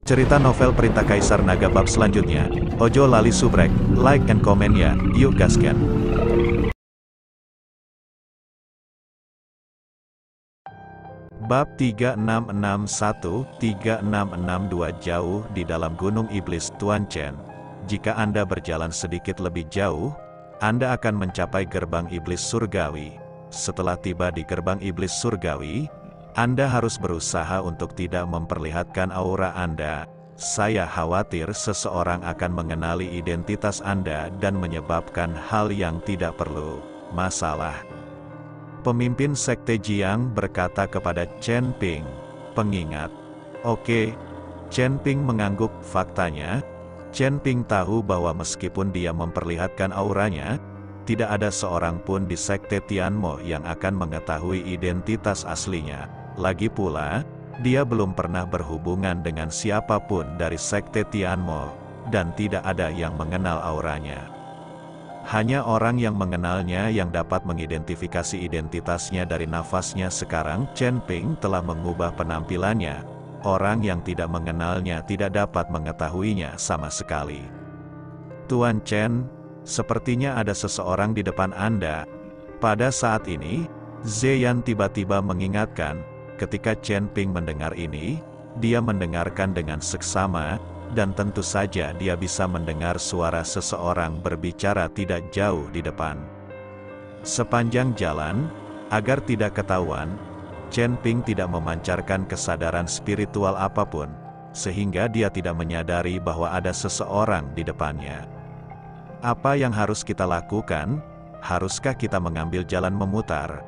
Cerita novel Perintah Kaisar Naga bab selanjutnya. Ojo lali subrek, like and comment ya, yuk gaskan. Bab 3661-3662 jauh di dalam Gunung Iblis Tuan Chen. Jika Anda berjalan sedikit lebih jauh, Anda akan mencapai gerbang iblis surgawi. Setelah tiba di gerbang iblis surgawi, Anda harus berusaha untuk tidak memperlihatkan aura Anda. Saya khawatir seseorang akan mengenali identitas Anda dan menyebabkan hal yang tidak perlu masalah. Pemimpin Sekte Jiang berkata kepada Chen Ping, pengingat. Oke. Chen Ping mengangguk. Faktanya, Chen Ping tahu bahwa meskipun dia memperlihatkan auranya, tidak ada seorang pun di Sekte Tianmo yang akan mengetahui identitas aslinya. Lagi pula, dia belum pernah berhubungan dengan siapapun dari Sekte Tianmo, dan tidak ada yang mengenal auranya. Hanya orang yang mengenalnya yang dapat mengidentifikasi identitasnya dari nafasnya. Sekarang Chen Ping telah mengubah penampilannya. Orang yang tidak mengenalnya tidak dapat mengetahuinya sama sekali. Tuan Chen, sepertinya ada seseorang di depan Anda. Pada saat ini, Zeyan tiba-tiba mengingatkan. Ketika Chen Ping mendengar ini, dia mendengarkan dengan seksama, dan tentu saja dia bisa mendengar suara seseorang berbicara tidak jauh di depan. Sepanjang jalan, agar tidak ketahuan, Chen Ping tidak memancarkan kesadaran spiritual apapun, sehingga dia tidak menyadari bahwa ada seseorang di depannya. Apa yang harus kita lakukan? Haruskah kita mengambil jalan memutar?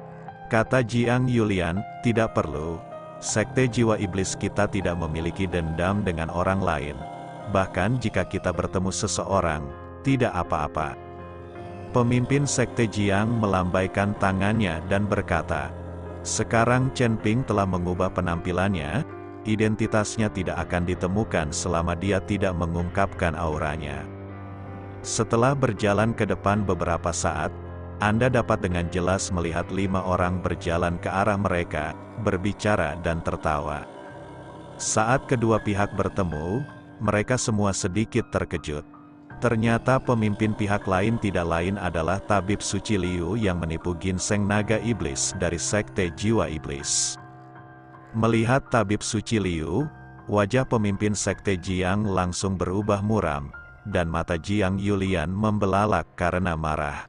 Kata Jiang Yulian, tidak perlu. Sekte jiwa iblis kita tidak memiliki dendam dengan orang lain. Bahkan jika kita bertemu seseorang, tidak apa-apa. Pemimpin Sekte Jiang melambaikan tangannya dan berkata, sekarang Chen Ping telah mengubah penampilannya, identitasnya tidak akan ditemukan selama dia tidak mengungkapkan auranya. Setelah berjalan ke depan beberapa saat, Anda dapat dengan jelas melihat 5 orang berjalan ke arah mereka, berbicara dan tertawa. Saat kedua pihak bertemu, mereka semua sedikit terkejut. Ternyata pemimpin pihak lain tidak lain adalah Tabib Suci Liu yang menipu ginseng naga iblis dari Sekte Jiwa Iblis. Melihat Tabib Suci Liu, wajah pemimpin Sekte Jiang langsung berubah muram, dan mata Jiang Yulian membelalak karena marah.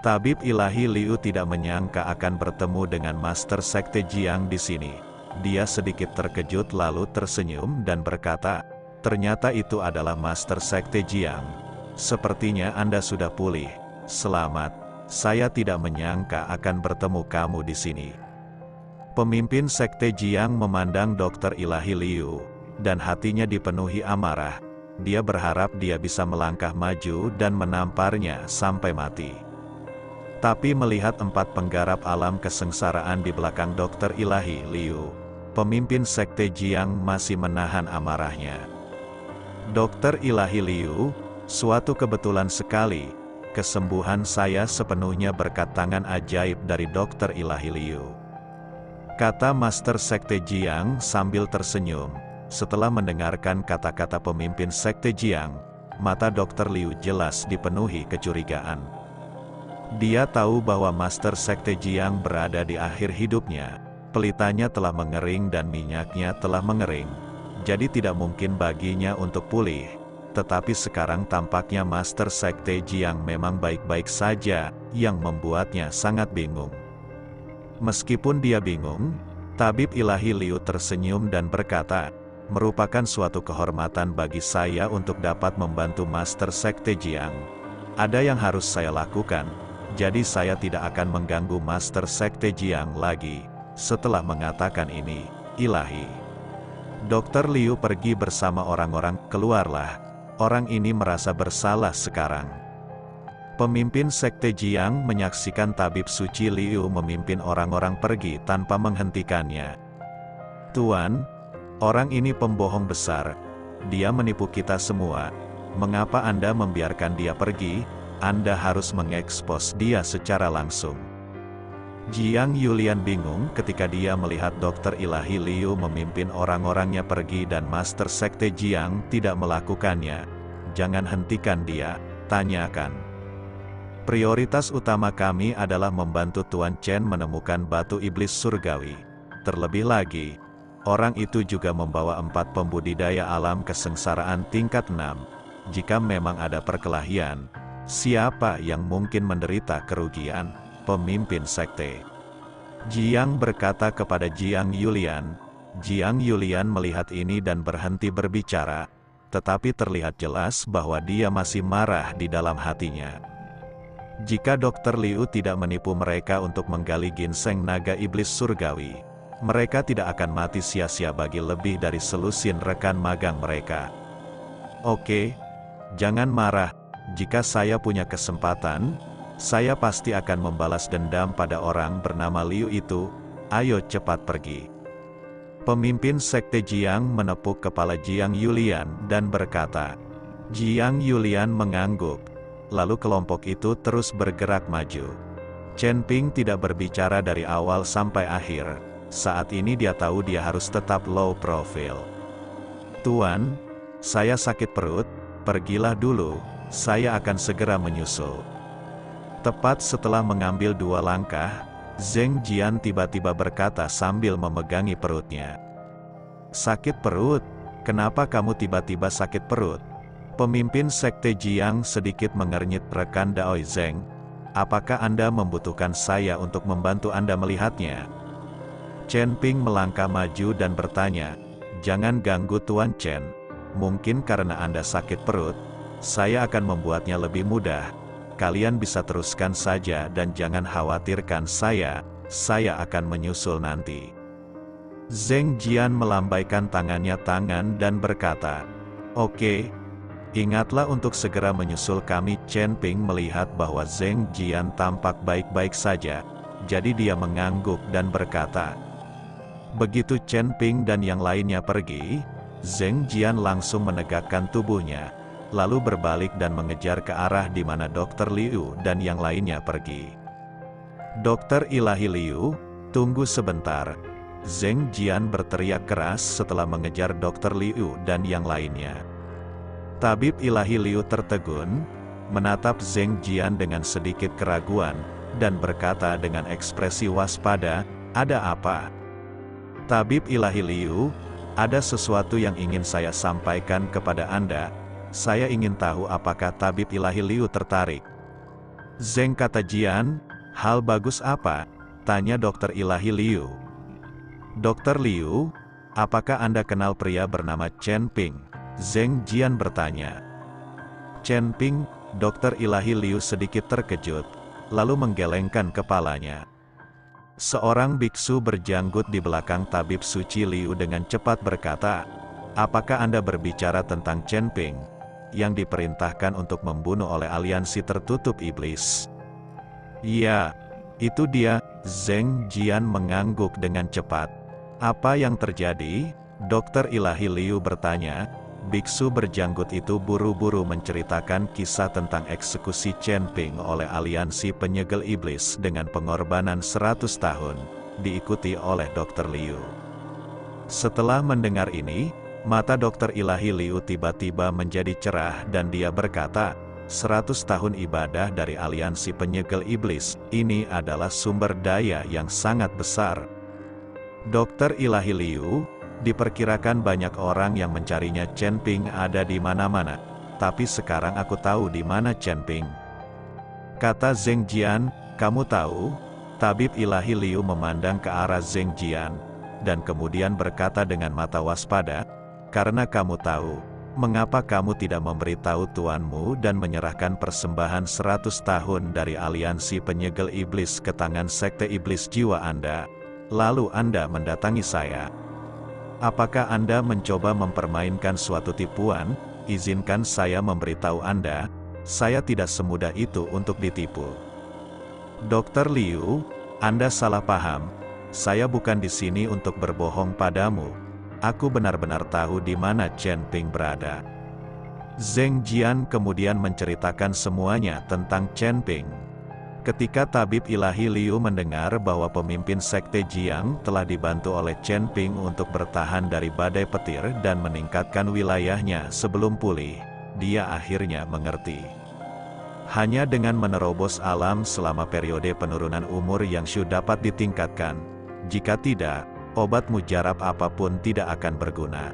Tabib Ilahi Liu tidak menyangka akan bertemu dengan Master Sekte Jiang di sini. Dia sedikit terkejut lalu tersenyum dan berkata, ternyata itu adalah Master Sekte Jiang. Sepertinya Anda sudah pulih. Selamat. Saya tidak menyangka akan bertemu kamu di sini. Pemimpin Sekte Jiang memandang Dr. Ilahi Liu, dan hatinya dipenuhi amarah. Dia berharap dia bisa melangkah maju dan menamparnya sampai mati. Tapi melihat 4 penggarap alam kesengsaraan di belakang Dr. Ilahi Liu, pemimpin Sekte Jiang masih menahan amarahnya. Dr. Ilahi Liu, suatu kebetulan sekali, kesembuhan saya sepenuhnya berkat tangan ajaib dari Dr. Ilahi Liu. Kata Master Sekte Jiang sambil tersenyum. Setelah mendengarkan kata-kata pemimpin Sekte Jiang, mata Dr. Liu jelas dipenuhi kecurigaan. Dia tahu bahwa Master Sekte Jiang berada di akhir hidupnya, pelitanya telah mengering dan minyaknya telah mengering, jadi tidak mungkin baginya untuk pulih. Tetapi sekarang tampaknya Master Sekte Jiang memang baik-baik saja, yang membuatnya sangat bingung. Meskipun dia bingung, Tabib Ilahi Liu tersenyum dan berkata, merupakan suatu kehormatan bagi saya untuk dapat membantu Master Sekte Jiang. Ada yang harus saya lakukan, jadi saya tidak akan mengganggu Master Sekte Jiang lagi. Setelah mengatakan ini, Ilahi Dr. Liu pergi bersama orang-orang. Keluarlah. Orang ini merasa bersalah sekarang. Pemimpin Sekte Jiang menyaksikan Tabib Suci Liu memimpin orang-orang pergi tanpa menghentikannya. Tuan, orang ini pembohong besar. Dia menipu kita semua. Mengapa Anda membiarkan dia pergi? Anda harus mengekspos dia secara langsung. Jiang Yulian bingung ketika dia melihat Dokter Ilahi Liu memimpin orang-orangnya pergi dan Master Sekte Jiang tidak melakukannya. Jangan hentikan dia, tanyakan. Prioritas utama kami adalah membantu Tuan Chen menemukan batu iblis surgawi. Terlebih lagi, orang itu juga membawa 4 pembudidaya alam kesengsaraan tingkat 6. Jika memang ada perkelahian, siapa yang mungkin menderita kerugian? Pemimpin sekte. Jiang berkata kepada Jiang Yulian. Jiang Yulian melihat ini dan berhenti berbicara, tetapi terlihat jelas bahwa dia masih marah di dalam hatinya. Jika Dr. Liu tidak menipu mereka untuk menggali ginseng naga iblis surgawi, mereka tidak akan mati sia-sia bagi lebih dari selusin rekan magang mereka. Oke, jangan marah. Jika saya punya kesempatan, saya pasti akan membalas dendam pada orang bernama Liu itu. Ayo cepat pergi. Pemimpin sekte Jiang menepuk kepala Jiang Yulian dan berkata. Jiang Yulian mengangguk. Lalu kelompok itu terus bergerak maju. Chen Ping tidak berbicara dari awal sampai akhir. Saat ini dia tahu dia harus tetap low profile. Tuan, saya sakit perut, pergilah dulu, saya akan segera menyusul. Tepat setelah mengambil 2 langkah, Zheng Jian tiba-tiba berkata sambil memegangi perutnya. Sakit perut? Kenapa kamu tiba-tiba sakit perut? Pemimpin sekte Jiang sedikit mengernyit rekan Daoi Zheng. Apakah Anda membutuhkan saya untuk membantu Anda melihatnya? Chen Ping melangkah maju dan bertanya, jangan ganggu Tuan Chen. Mungkin karena Anda sakit perut, saya akan membuatnya lebih mudah. Kalian bisa teruskan saja dan jangan khawatirkan saya akan menyusul nanti. Zheng Jian melambaikan tangan dan berkata, oke, ingatlah untuk segera menyusul kami. Chen Ping melihat bahwa Zheng Jian tampak baik-baik saja, jadi dia mengangguk dan berkata. Begitu Chen Ping dan yang lainnya pergi, Zheng Jian langsung menegakkan tubuhnya. Lalu berbalik dan mengejar ke arah di mana Dr. Liu dan yang lainnya pergi. Dr. Ilahi Liu, tunggu sebentar. Zheng Jian berteriak keras setelah mengejar Dr. Liu dan yang lainnya. Tabib Ilahi Liu tertegun, menatap Zheng Jian dengan sedikit keraguan, dan berkata dengan ekspresi waspada, ada apa? Tabib Ilahi Liu, ada sesuatu yang ingin saya sampaikan kepada Anda. Saya ingin tahu apakah Tabib Ilahi Liu tertarik. Zheng kata Jian, hal bagus apa? Tanya Dr. Ilahi Liu. Dr. Liu, apakah Anda kenal pria bernama Chen Ping? Zheng Jian bertanya. Chen Ping, Dr. Ilahi Liu sedikit terkejut, lalu menggelengkan kepalanya. Seorang biksu berjanggut di belakang Tabib Suci Liu dengan cepat berkata, apakah Anda berbicara tentang Chen Ping? Yang diperintahkan untuk membunuh oleh aliansi tertutup iblis. Ya, itu dia. Zheng Jian mengangguk dengan cepat. Apa yang terjadi? Dr. Ilahi Liu bertanya. Biksu berjanggut itu buru-buru menceritakan kisah tentang eksekusi Chen Ping oleh aliansi penyegel iblis dengan pengorbanan 100 tahun, diikuti oleh Dr. Liu. Setelah mendengar ini, mata Dr. Ilahi Liu tiba-tiba menjadi cerah dan dia berkata, 100 tahun ibadah dari aliansi penyegel iblis, ini adalah sumber daya yang sangat besar. Dr. Ilahi Liu, diperkirakan banyak orang yang mencarinya. Chen Ping ada di mana-mana, tapi sekarang aku tahu di mana Chen Ping. Kata Zheng Jian, kamu tahu? Tabib Ilahi Liu memandang ke arah Zheng Jian, dan kemudian berkata dengan mata waspada, karena kamu tahu, mengapa kamu tidak memberitahu tuanmu dan menyerahkan persembahan 100 tahun dari aliansi penyegel iblis ke tangan sekte iblis jiwa Anda, lalu Anda mendatangi saya. Apakah Anda mencoba mempermainkan suatu tipuan? Izinkan saya memberitahu Anda, saya tidak semudah itu untuk ditipu. Dr. Liu, Anda salah paham, saya bukan di sini untuk berbohong padamu. Aku benar-benar tahu di mana Chen Ping berada. Zheng Jian kemudian menceritakan semuanya tentang Chen Ping. Ketika tabib ilahi Liu mendengar bahwa pemimpin sekte Jiang telah dibantu oleh Chen Ping untuk bertahan dari badai petir dan meningkatkan wilayahnya sebelum pulih, dia akhirnya mengerti. Hanya dengan menerobos alam selama periode penurunan umur yang Shu dapat ditingkatkan. Jika tidak, obat mujarab apapun tidak akan berguna.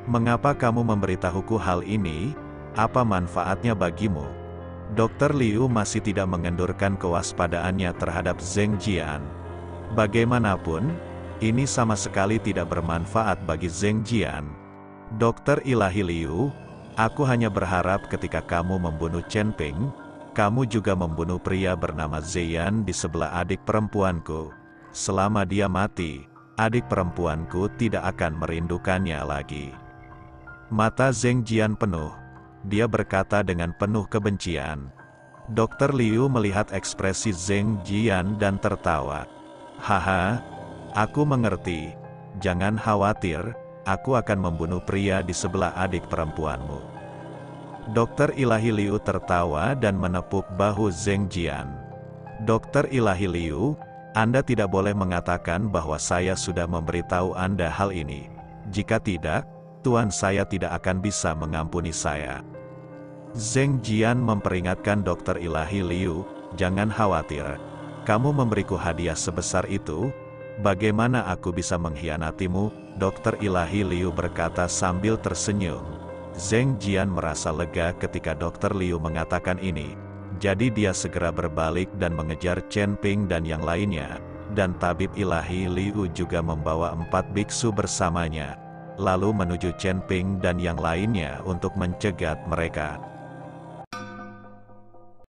Mengapa kamu memberitahuku hal ini? Apa manfaatnya bagimu? Dr. Liu masih tidak mengendurkan kewaspadaannya terhadap Zheng Jian. Bagaimanapun, ini sama sekali tidak bermanfaat bagi Zheng Jian. Dr. Ilahi Liu, aku hanya berharap ketika kamu membunuh Chen Ping, kamu juga membunuh pria bernama Ziyan di sebelah adik perempuanku. Selama dia mati, adik perempuanku tidak akan merindukannya lagi. Mata Zheng Jian penuh. Dia berkata dengan penuh kebencian. Dr. Liu melihat ekspresi Zheng Jian dan tertawa. Haha, aku mengerti. Jangan khawatir, aku akan membunuh pria di sebelah adik perempuanmu. Dr. Ilahi Liu tertawa dan menepuk bahu Zheng Jian. Dr. Ilahi Liu, Anda tidak boleh mengatakan bahwa saya sudah memberitahu Anda hal ini. Jika tidak, Tuan saya tidak akan bisa mengampuni saya. Zheng Jian memperingatkan Dr. Ilahi Liu, jangan khawatir. Kamu memberiku hadiah sebesar itu, bagaimana aku bisa mengkhianatimu? Dr. Ilahi Liu berkata sambil tersenyum. Zheng Jian merasa lega ketika Dr. Liu mengatakan ini. Jadi dia segera berbalik dan mengejar Chen Ping dan yang lainnya, dan tabib Ilahi Liu juga membawa 4 biksu bersamanya, lalu menuju Chen Ping dan yang lainnya untuk mencegat mereka.